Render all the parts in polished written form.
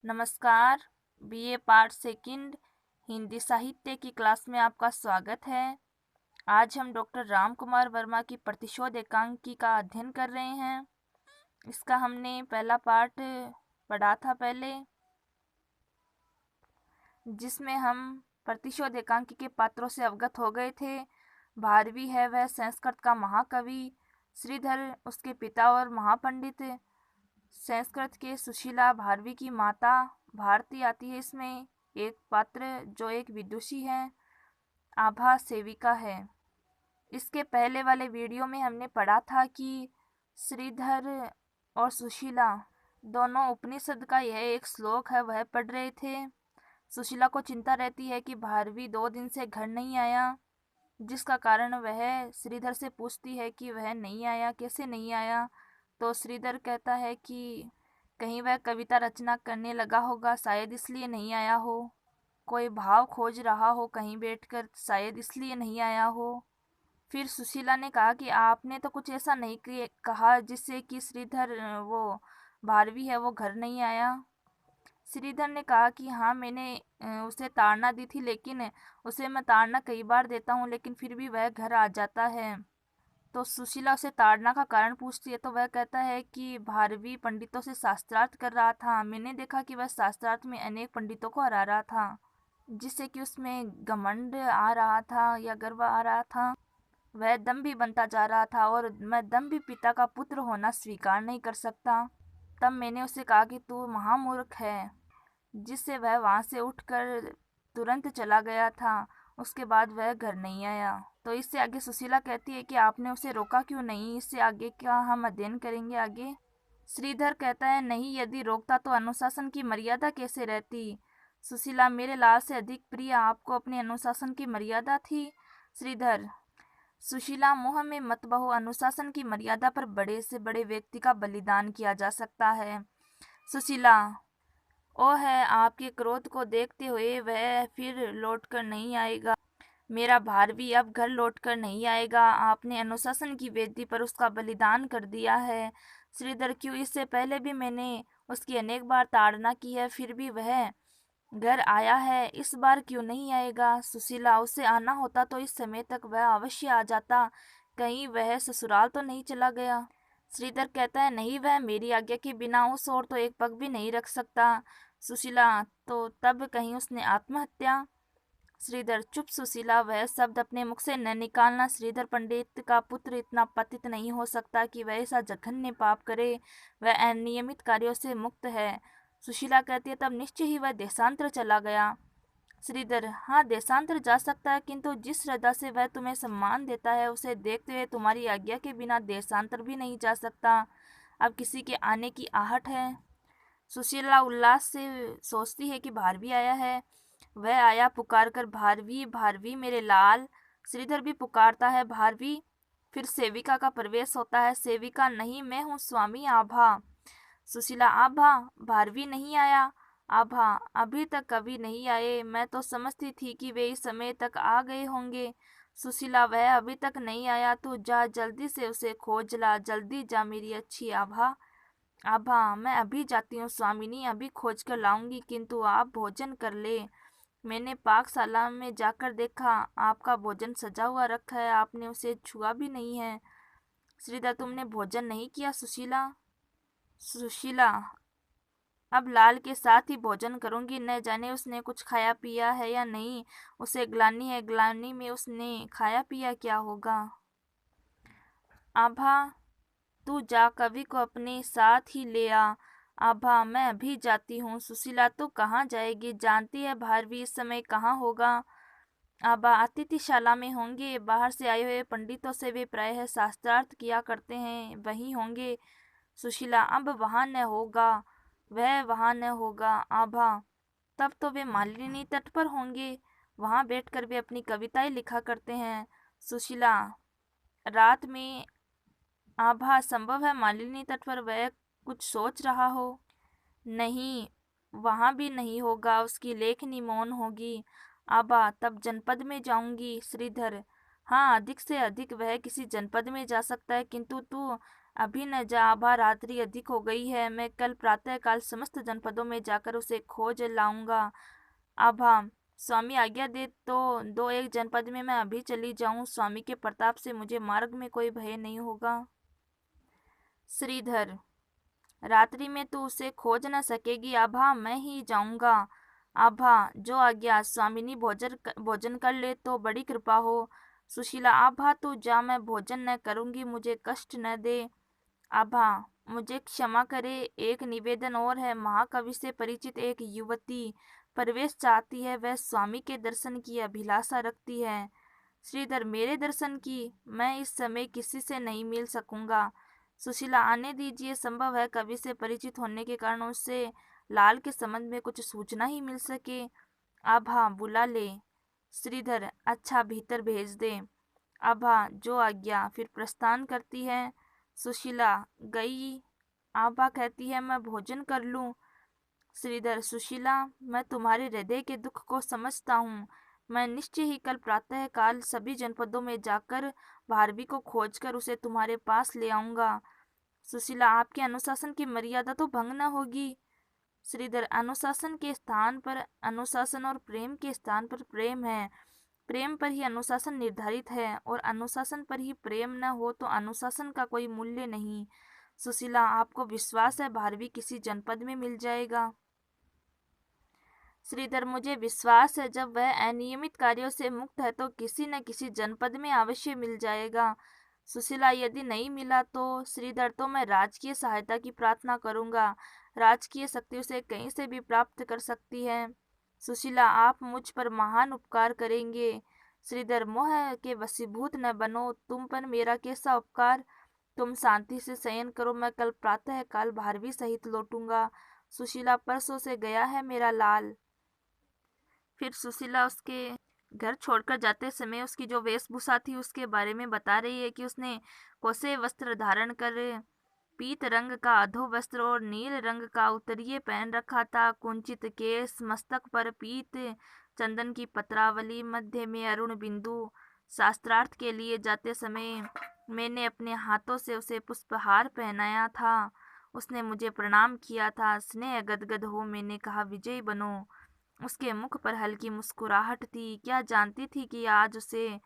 नमस्कार। BA part second Hindi साहित्य की क्लास में आपका स्वागत है। आज हम डॉक्टर राम कुमार वर्मा की प्रतिशोध एकांकी का अध्ययन कर रहे हैं। इसका हमने पहला पार्ट पढ़ा था पहले, जिसमें हम प्रतिशोध एकांकी के पात्रों से अवगत हो गए थे। भारवी है वह संस्कृत का महाकवि, श्रीधर उसके पिता और महापंडित, संस्कृत के सुशीला भारवी की माता, भारती आती है इसमें, एक पात्र जो एक विदुषी है, आभा सेविका है। इसके पहले वाले वीडियो में हमने पढ़ा था कि श्रीधर और सुशीला दोनों उपनिषद का यह एक श्लोक है वह पढ़ रहे थे। सुशीला को चिंता रहती है कि भारवी 2 दिन से घर नहीं आया, जिसका कारण वह श्रीधर से पूछती है कि वह नहीं आया, कैसे नहीं आया। तो श्रीधर कहता है कि कहीं वह कविता रचना करने लगा होगा, शायद इसलिए नहीं आया हो। कोई भाव खोज रहा हो कहीं बैठकर, शायद इसलिए नहीं आया हो। फिर सुशीला ने कहा कि आपने तो कुछ ऐसा नहीं कहा जिससे कि श्रीधर वो भारवी है वो घर नहीं आया। श्रीधर ने कहा कि हाँ, मैंने उसे ताड़ना दी थी, लेकिन उसे मैं ताड़ना कई बार देता हूँ लेकिन फिर भी वह घर आ जाता है। तो सुशीला उसे ताड़ना का कारण पूछती है, तो वह कहता है कि भारवी पंडितों से शास्त्रार्थ कर रहा था। मैंने देखा कि वह शास्त्रार्थ में अनेक पंडितों को हरा रहा था, जिससे कि उसमें घमंड आ रहा था या गर्व आ रहा था। वह दम्भी बनता जा रहा था और मैं दम्भी पिता का पुत्र होना स्वीकार नहीं कर सकता। तब मैंने उसे कहा कि तू महामूर्ख है, जिससे वह वहाँ से उठकर तुरंत चला गया था। उसके बाद वह घर नहीं आया। तो इससे आगे सुशीला कहती है कि आपने उसे रोका क्यों नहीं, इससे आगे का हम अध्ययन करेंगे आगे। श्रीधर कहता है नहीं, यदि रोकता तो अनुशासन की मर्यादा कैसे रहती। सुशीला, मेरे लाल से अधिक प्रिय आपको अपने अनुशासन की मर्यादा थी। श्रीधर, सुशीला, मोह में मत बहो, अनुशासन की मर्यादा पर बड़े से बड़े व्यक्ति का बलिदान किया जा सकता है। सुशीला, ओ है, आपके क्रोध को देखते हुए वह फिर लौटकर नहीं आएगा। मेरा भारवी अब घर लौटकर नहीं आएगा। आपने अनुशासन की वेदी पर उसका बलिदान कर दिया है। श्रीधर, क्यों? इससे पहले भी मैंने उसकी अनेक बार ताड़ना की है, फिर भी वह घर आया है। इस बार क्यों नहीं आएगा? सुशीला, उसे आना होता तो इस समय तक वह अवश्य आ जाता। कहीं वह ससुराल तो नहीं चला गया? श्रीधर कहता है नहीं, वह मेरी आज्ञा के बिना उस ओर तो एक पग भी नहीं रख सकता। सुशीला, तो तब कहीं उसने आत्महत्या? श्रीधर, चुप सुशीला, वह शब्द अपने मुख से न निकालना। श्रीधर पंडित का पुत्र इतना पतित नहीं हो सकता कि वह ऐसा जघन्य पाप करे। वह अनियमित कार्यों से मुक्त है। सुशीला कहती है तब निश्चय ही वह देशांतर चला गया। श्रीधर, हाँ, देशांतर जा सकता है, किंतु जिस श्रद्धा से वह तुम्हें सम्मान देता है उसे देखते हुए तुम्हारी आज्ञा के बिना देशांतर भी नहीं जा सकता। अब किसी के आने की आहट है। सुशीला उल्लास से सोचती है कि भारवी आया है। वह आया पुकार कर, भारवी भारवी मेरे लाल। श्रीधर भी पुकारता है भारवी। फिर सेविका का प्रवेश होता है। सेविका, नहीं, मैं हूँ स्वामी आभा। सुशीला, आभा, भारवी नहीं आया? आभा, अभी तक कभी नहीं आए। मैं तो समझती थी कि वे इस समय तक आ गए होंगे। सुशीला, वह अभी तक नहीं आया। तू जा, जल्दी से उसे खोज ला, जल्दी जा मेरी अच्छी आभा। आभा, मैं अभी जाती हूँ स्वामिनी, अभी खोज कर लाऊंगी, किंतु आप भोजन कर ले। मैंने पाकशाला में जाकर देखा, आपका भोजन सजा हुआ रखा है, आपने उसे छुआ भी नहीं है। श्रीधर, तुमने भोजन नहीं किया? सुशीला, सुशीला, अब लाल के साथ ही भोजन करूंगी। न जाने उसने कुछ खाया पिया है या नहीं। उसे ग्लानि है, ग्लानि में उसने खाया पिया क्या होगा। आभा, तू जा, कवि को अपने साथ ही ले आ। आभा, मैं अभी जाती हूँ। सुशीला, तू कहाँ जाएगी? जानती है भारवी इस समय कहाँ होगा? आभा, अतिथिशाला में होंगे। बाहर से आए हुए पंडितों से वे प्रायः शास्त्रार्थ किया करते हैं, वहीं होंगे। सुशीला, अब वहाँ न होगा, वह वहाँ न होगा। आभा, तब तो वे मालिनी तट पर होंगे, वहाँ बैठकर वे अपनी कविताएं लिखा करते हैं। सुशीला, रात में? आभा, संभव है मालिनी तट पर वह कुछ सोच रहा हो। नहीं, वहाँ भी नहीं होगा, उसकी लेखनी मौन होगी। आभा, तब जनपद में जाऊंगी। श्रीधर, हाँ, अधिक से अधिक वह किसी जनपद में जा सकता है, किंतु तू अभी न जा आभा, रात्रि अधिक हो गई है। मैं कल प्रातःकाल समस्त जनपदों में जाकर उसे खोज लाऊंगा। आभा, स्वामी आज्ञा दे तो दो एक जनपद में मैं अभी चली जाऊं। स्वामी के प्रताप से मुझे मार्ग में कोई भय नहीं होगा। श्रीधर, रात्रि में तू उसे खोज न सकेगी आभा, मैं ही जाऊंगा। आभा, जो आज्ञा। स्वामिनी भोजन कर ले तो बड़ी कृपा हो। सुशीला, आभा तू जा, मैं भोजन न करूंगी, मुझे कष्ट न दे। आभा, मुझे क्षमा करे, एक निवेदन और है। महाकवि से परिचित एक युवती प्रवेश चाहती है, वह स्वामी के दर्शन की अभिलाषा रखती है। श्रीधर, मेरे दर्शन की? मैं इस समय किसी से नहीं मिल सकूंगा। सुशीला, आने दीजिए, संभव है कवि से परिचित होने के कारण उससे लाल के संबंध में कुछ सूचना ही मिल सके। आभा, बुला ले। श्रीधर, अच्छा, भीतर भेज दे। आभा, जो आज्ञा। फिर प्रस्थान करती है। सुशीला गई। आभा कहती है, मैं भोजन कर लूं। श्रीधर, सुशीला, मैं तुम्हारे हृदय के दुख को समझता हूँ। मैं निश्चय ही कल प्रातः काल सभी जनपदों में जाकर भारवी को खोजकर उसे तुम्हारे पास ले आऊंगा। सुशीला, आपके अनुशासन की मर्यादा तो भंग न होगी। श्रीधर, अनुशासन के स्थान पर अनुशासन और प्रेम के स्थान पर प्रेम है। प्रेम पर ही अनुशासन निर्धारित है और अनुशासन पर ही प्रेम न हो तो अनुशासन का कोई मूल्य नहीं। सुशीला, आपको विश्वास है भारवी किसी जनपद में मिल जाएगा? श्रीधर, मुझे विश्वास है जब वह अनियमित कार्यों से मुक्त है तो किसी न किसी जनपद में अवश्य मिल जाएगा। सुशीला, यदि नहीं मिला तो? श्रीधर, तो मैं राजकीय सहायता की प्रार्थना करूंगा। राजकीय शक्ति उसे कहीं से भी प्राप्त कर सकती है। सुशीला, आप मुझ पर महान उपकार करेंगे। श्रीधर, मोह के वशीभूत न बनो, तुम पर मेरा कैसा उपकार। तुम शांति से शयन करो, मैं कल प्रातः काल भारवी सहित लौटूंगा। सुशीला, परसों से गया है मेरा लाल। फिर सुशीला उसके घर छोड़कर जाते समय उसकी जो वेशभूषा थी उसके बारे में बता रही है कि उसने कोसे वस्त्र धारण कर पीत रंग का अधो वस्त्र और नील रंग का उत्तरीय पहन रखा था। कुंचित केस, मस्तक पर पीत चंदन की पत्रावली, मध्य में अरुण बिंदु। शास्त्रार्थ के लिए जाते समय मैंने अपने हाथों से उसे पुष्पहार पहनाया था। उसने मुझे प्रणाम किया था। स्नेह गदगद हो मैंने कहा, विजयी बनो। उसके मुख पर हल्की मुस्कुराहट थी। क्या जानती थी कि आज उसे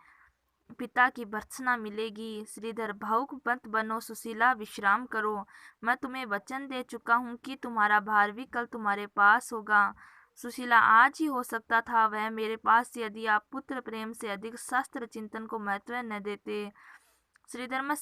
पिता की भर्त्सना मिलेगी। श्रीधर, भावुक मत बनो सुशीला, विश्राम करो। मैं तुम्हें वचन दे चुका हूँ कि तुम्हारा भारवी कल तुम्हारे पास होगा। सुशीला, आज ही हो सकता था वह मेरे पास यदि आप पुत्र प्रेम से अधिक शास्त्र चिंतन को महत्व न देते। श्रीधर, मैं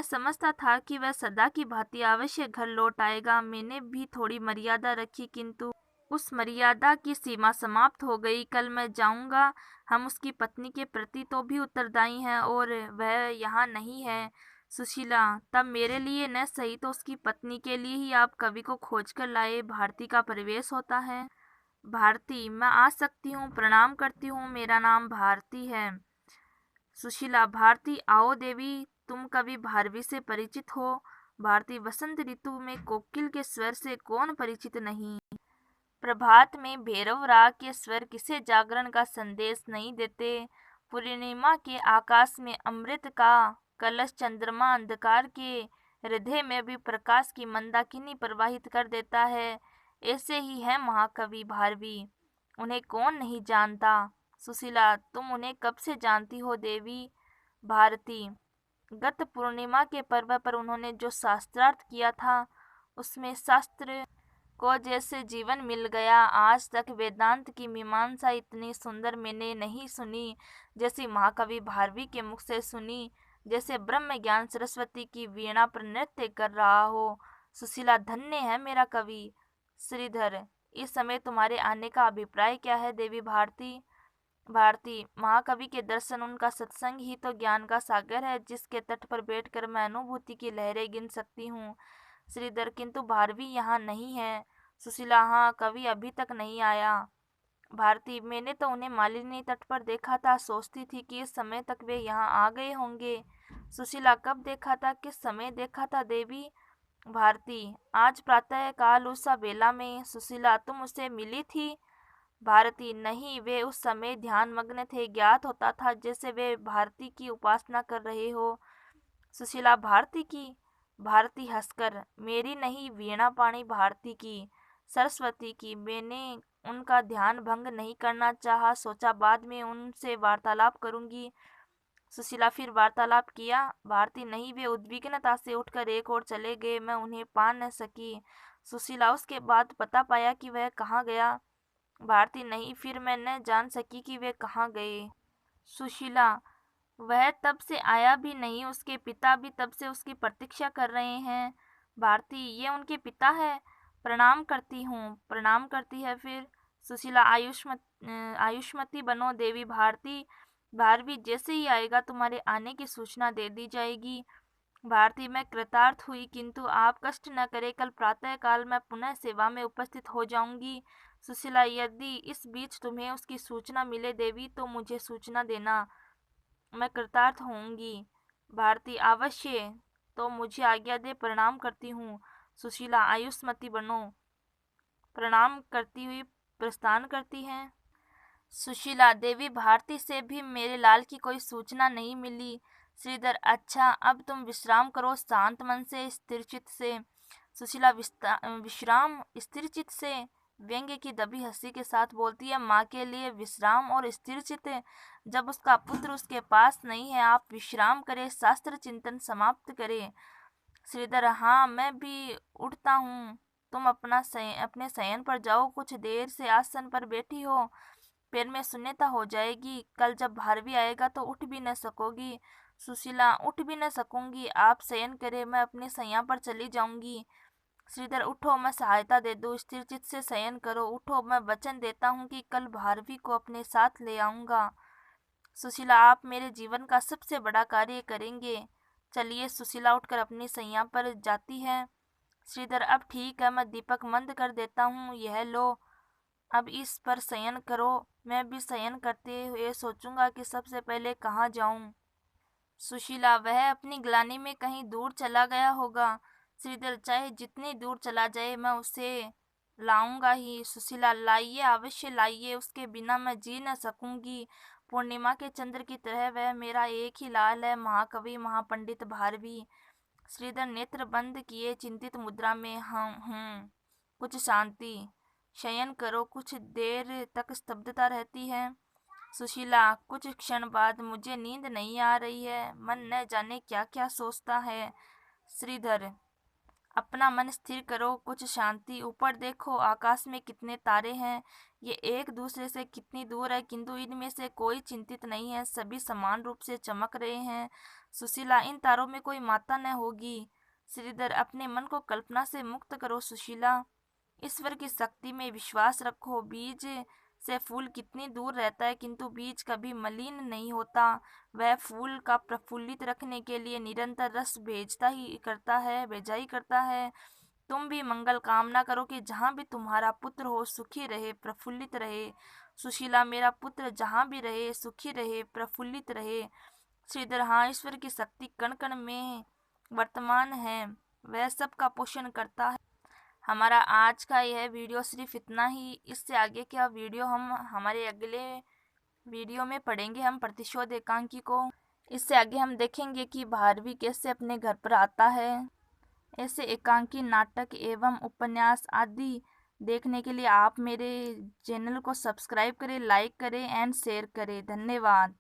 समझता था कि वह सदा की भांति अवश्य घर लौट आएगा। मैंने भी थोड़ी मर्यादा रखी, किंतु उस मर्यादा की सीमा समाप्त हो गई। कल मैं जाऊंगा। हम उसकी पत्नी के प्रति तो भी उत्तरदायी हैं और वह यहाँ नहीं है। सुशीला, तब मेरे लिए न सही तो उसकी पत्नी के लिए ही आप कवि को खोज कर लाए। भारती का प्रवेश होता है। भारती, मैं आ सकती हूँ? प्रणाम करती हूँ, मेरा नाम भारती है। सुशीला, भारती आओ देवी, तुम कभी भारवी से परिचित हो? भारती, वसंत ऋतु में कोकिल के स्वर से कौन परिचित नहीं। प्रभात में भैरव राग के स्वर किसे जागरण का संदेश नहीं देते। पूर्णिमा के आकाश में अमृत का कलश चंद्रमा अंधकार के हृदय में भी प्रकाश की मंदाकिनी प्रवाहित कर देता है। ऐसे ही है महाकवि भारवी, उन्हें कौन नहीं जानता। सुशीला, तुम उन्हें कब से जानती हो देवी? भारती, गत पूर्णिमा के पर्व पर उन्होंने जो शास्त्रार्थ किया था उसमें शास्त्र को जैसे जीवन मिल गया। आज तक वेदांत की मीमांसा इतनी सुंदर मैंने नहीं सुनी जैसी महाकवि भारवी के मुख से सुनी, जैसे ब्रह्म ज्ञान सरस्वती की वीणा पर नृत्य कर रहा हो। सुशीला, धन्य है मेरा कवि। श्रीधर, इस समय तुम्हारे आने का अभिप्राय क्या है देवी भारती? भारती, महाकवि के दर्शन, उनका सत्संग ही तो ज्ञान का सागर है जिसके तट पर बैठकर मैं अनुभूति की लहरें गिन सकती हूँ। श्रीधर, किंतु भारवी यहाँ नहीं है। सुशीला, हाँ, कवि अभी तक नहीं आया। भारती, मैंने तो उन्हें मालिनी तट पर देखा था, सोचती थी कि इस समय तक वे यहाँ आ गए होंगे। सुशीला, कब देखा था, किस समय देखा था देवी? भारती, आज प्रातः काल उषा बेला में। सुशीला, तुम उससे मिली थी? भारती नहीं, वे उस समय ध्यानमग्न थे। ज्ञात होता था जैसे वे भारती की उपासना कर रहे हो। सुशीला, भारती की? भारती हंसकर, मेरी नहीं, वीणा पाणी भारती की, सरस्वती की। मैंने उनका ध्यान भंग नहीं करना चाहा, सोचा बाद में उनसे वार्तालाप करूंगी। सुशीला, फिर वार्तालाप किया? भारती नहीं, वे उद्विग्नता से उठकर एक ओर चले गए, मैं उन्हें पा न सकी। सुशीला, उसके बाद पता पाया कि वह कहाँ गया? भारती नहीं, फिर मैं न जान सकी कि वे कहाँ गए। सुशीला, वह तब से आया भी नहीं, उसके पिता भी तब से उसकी प्रतीक्षा कर रहे हैं। भारती, ये उनके पिता है? प्रणाम करती हूँ। प्रणाम करती है फिर? सुशीला, आयुष्मती बनो देवी भारती। भारवी जैसे ही आएगा तुम्हारे आने की सूचना दे दी जाएगी। भारती, मैं कृतार्थ हुई, किंतु आप कष्ट न करें, कल प्रातः काल मैं पुनः सेवा में उपस्थित हो जाऊंगी। सुशीला, यदि इस बीच तुम्हें उसकी सूचना मिले देवी तो मुझे सूचना देना, मैं कृतार्थ होऊंगी। भारती, अवश्य। तो मुझे आज्ञा दे, प्रणाम करती हूँ। सुशीला, आयुष्मती बनो। प्रणाम करती हुई प्रस्थान करती हैं। सुशीला, देवी भारती से भी मेरे लाल की कोई सूचना नहीं मिली। श्रीधर, अच्छा, अब तुम विश्राम करो, शांत मन से, स्थिर चित्त से। सुशीला, विश्राम, स्थिर चित्त से? व्यंग्य की दबी हंसी के साथ बोलती है, माँ के लिए विश्राम और स्थिर चित्त? जब उसका पुत्र उसके पास नहीं है, आप विश्राम करें, शास्त्र चिंतन समाप्त करें। श्रीधर, हाँ, मैं भी उठता हूँ। तुम अपने शयन पर जाओ, कुछ देर से आसन पर बैठी हो, पैर में शून्यता हो जाएगी, कल जब भारवी आएगा तो उठ भी न सकोगी। सुशीला, उठ भी न सकूंगी, आप शयन करें, मैं अपने शैया पर चली जाऊंगी। श्रीधर, उठो, मैं सहायता दे दूं, स्थिर चित्त से शयन करो, उठो, मैं वचन देता हूँ कि कल भारवी को अपने साथ ले आऊंगा। सुशीला, आप मेरे जीवन का सबसे बड़ा कार्य करेंगे। चलिए। सुशीला उठकर अपनी शैया पर जाती है। श्रीधर, अब ठीक है, मैं दीपक मंद कर देता हूँ, यह लो, अब इस पर शयन करो। मैं भी शयन करते हुए सोचूंगा कि सबसे पहले कहाँ जाऊं। सुशीला, वह अपनी ग्लानि में कहीं दूर चला गया होगा। श्रीधर, चाहे जितनी दूर चला जाए, मैं उसे लाऊंगा ही। सुशीला, लाइए, अवश्य लाइए, उसके बिना मैं जी न सकूंगी। पूर्णिमा के चंद्र की तरह वह मेरा एक ही लाल है, महाकवि महापंडित भारवी। श्रीधर नेत्र बंद किए चिंतित मुद्रा में, हम कुछ शांति। शयन करो। कुछ देर तक स्तब्धता रहती है। सुशीला, कुछ क्षण बाद, मुझे नींद नहीं आ रही है, मन न जाने क्या क्या सोचता है। श्रीधर, अपना मन स्थिर करो, कुछ शांति। ऊपर देखो, आकाश में कितने तारे हैं, ये एक दूसरे से कितनी दूर है, किंतु इनमें से कोई चिंतित नहीं है, सभी समान रूप से चमक रहे हैं। सुशीला, इन तारों में कोई माता न होगी। श्रीधर, अपने मन को कल्पना से मुक्त करो। सुशीला, ईश्वर की शक्ति में विश्वास रखो। बीज से फूल कितनी दूर रहता है, किंतु बीज कभी मलिन नहीं होता, वह फूल का प्रफुल्लित रखने के लिए निरंतर रस भेजा ही करता है। तुम भी मंगल कामना करो कि जहाँ भी तुम्हारा पुत्र हो, सुखी रहे, प्रफुल्लित रहे। सुशीला, मेरा पुत्र जहाँ भी रहे, सुखी रहे, प्रफुल्लित रहे। श्रीधर, हाँ, ईश्वर की शक्ति कण कण में वर्तमान है, वह सबका पोषण करता है। हमारा आज का यह वीडियो सिर्फ इतना ही। इससे आगे का वीडियो हम हमारे अगले वीडियो में पढ़ेंगे, हम प्रतिशोध एकांकी को। इससे आगे हम देखेंगे कि भारवी कैसे अपने घर पर आता है। ऐसे एकांकी नाटक एवं उपन्यास आदि देखने के लिए आप मेरे चैनल को सब्सक्राइब करें, लाइक करें एंड शेयर करें। धन्यवाद।